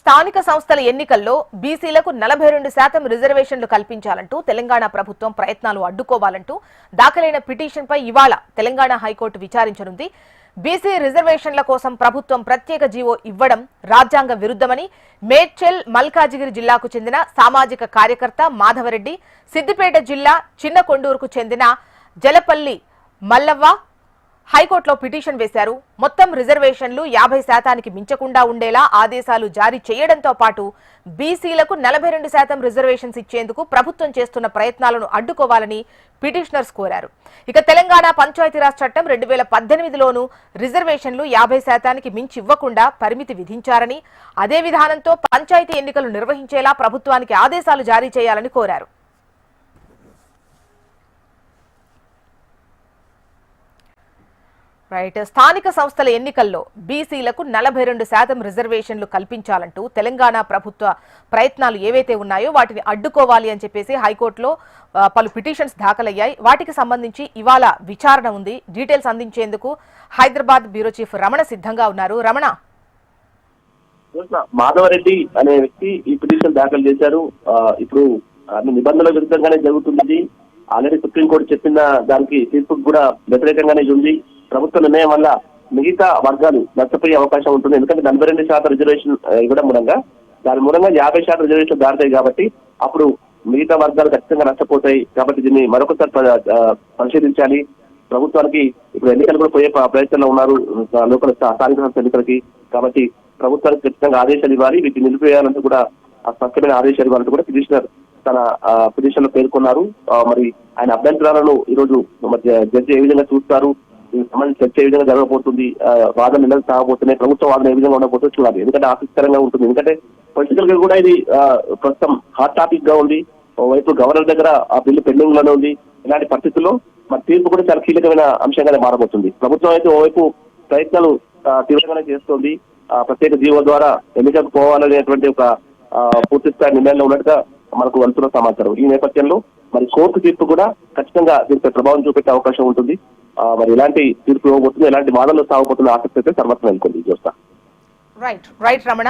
స్థానిక సంస్థల ఎన్నికల్లో బీసీలకు 42% రిజర్వేషన్లు కల్పించాలంటూ తెలంగాణ ప్రభుత్వం ప్రయత్నాలు అడ్డుకోవాలంటూ దాఖలైన పిటిషన్పై ఇవాళ తెలంగాణ హైకోర్టు విచారించనుంది. బీసీ రిజర్వేషన్ల కోసం ప్రభుత్వం ప్రత్యేక జీవో ఇవ్వడం రాజ్యాంగ విరుద్ధమని మేడ్చల్ మల్కాజిగిరి జిల్లాకు చెందిన సామాజిక కార్యకర్త మాధవరెడ్డి, సిద్దిపేట జిల్లా చిన్నకొండూరుకు చెందిన జలపల్లి మల్లవ్వ హైకోర్టులో పిటిషన్ వేశారు. మొత్తం రిజర్వేషన్లు 50% మించకుండా ఉండేలా ఆదేశాలు జారీ చేయడంతో పాటు బీసీలకు 42% రిజర్వేషన్స్ ఇచ్చేందుకు ప్రభుత్వం చేస్తున్న ప్రయత్నాలను అడ్డుకోవాలని పిటిషనర్స్ కోరారు. ఇక తెలంగాణ పంచాయతీరాజ్ చట్టం 2018లోనూ రిజర్వేషన్లు 50% మించి ఇవ్వకుండా పరిమితి విధించారని, అదే విధానంతో పంచాయతీ ఎన్నికలు నిర్వహించేలా ప్రభుత్వానికి ఆదేశాలు జారీ చేయాలని కోరారు. స్థానిక సంస్థల ఎన్నికల్లో బీసీలకు 42% రిజర్వేషన్లు కల్పించాలంటూ తెలంగాణ ప్రభుత్వ ప్రయత్నాలు ఏవైతే ఉన్నాయో వాటిని అడ్డుకోవాలి అని చెప్పేసి హైకోర్టులో పలు పిటిషన్స్ దాఖలయ్యాయి. వాటికి సంబంధించి ఇవాళ విచారణ ఉంది. డీటెయిల్స్ అందించేందుకు హైదరాబాద్ బ్యూరో చీఫ్ రమణ సిద్ధంగా ఉన్నారు. రమణ, మాధవరెడ్డి అనే వ్యక్తి ఈ పిటిషన్ దాఖలు చేశారు. ఇప్పుడు అన్ని నిబంధనల విరుద్ధంగానే జరుగుతుంది. ఆల్రెడీ సుప్రీంకోర్టు చెప్పిన దానికి తీర్పుకు కూడా వ్యతిరేకంగానే ఉంది. ప్రభుత్వ నిర్ణయం వల్ల మిగతా వర్గాలు నష్టపోయే అవకాశం ఉంటుంది. ఎందుకంటే 42% రిజర్వేషన్ ఇవ్వడం మూలంగా దాని మూలంగా 50% రిజర్వేషన్ దాటుతాయి కాబట్టి అప్పుడు మిగతా వర్గాలు ఖచ్చితంగా నష్టపోతాయి. కాబట్టి దీన్ని మరొకసారి పరిశీలించాలి. ప్రభుత్వానికి ఇప్పుడు ఎన్నికలు కూడా పోయే ప్రయత్నంలో ఉన్నారు, లోకల్ స్థానిక సంస్థ ఎన్నికలకి. కాబట్టి ప్రభుత్వానికి ఖచ్చితంగా ఆదేశాలు ఇవ్వాలి, వీటిని నిలిపివేయాలంటూ కూడా స్పష్టమైన ఆదేశాలు ఇవ్వాలంటూ కూడా పిటిషనర్ తన పిటిషన్ లో పేర్కొన్నారు. మరి ఆయన అభ్యంతరాలను ఈ రోజు జడ్జి ఏ విధంగా చూస్తారు, సంబంధించి చర్చ ఏ విధంగా జరగబోతుంది, వాదన ఎలా సాగబోతున్నాయి, ప్రభుత్వ వాదన ఏ విధంగా ఉండబోతుందో చూడాలి. ఎందుకంటే ఆసక్తికరంగా ఉంటుంది. ఎందుకంటే పొలిటికల్ గా కూడా ఇది ప్రస్తుతం హాట్ టాపిక్ గా ఉంది. ఓవైపు గవర్నర్ దగ్గర ఆ బిల్లు పెండింగ్ లోనే ఉంది. ఇలాంటి పరిస్థితుల్లో మరి తీర్పు కూడా చాలా కీలకమైన అంశంగానే మారబోతుంది. ప్రభుత్వం అయితే ఓవైపు ప్రయత్నాలు తీవ్రంగానే చేస్తోంది. ప్రత్యేక జీవో ద్వారా ఎన్నికలకు పోవాలనేటువంటి ఒక పూర్తి స్థాయి నిర్ణయంలో ఉన్నట్టుగా మనకు వెళ్తున్న సమాచారం. ఈ నేపథ్యంలో మరి కోర్టు తీర్పు కూడా ఖచ్చితంగా దీనిపై ప్రభావం చూపెట్టే అవకాశం ఉంటుంది. మరి ఎలాంటి తీర్పు ఇవ్వబోతుంది, ఎలాంటి వాదనలు సాగబోతున్న ఆసక్తి అయితే సర్వత్రా నెలకొంది. చూస్తా. రైట్ రమణ.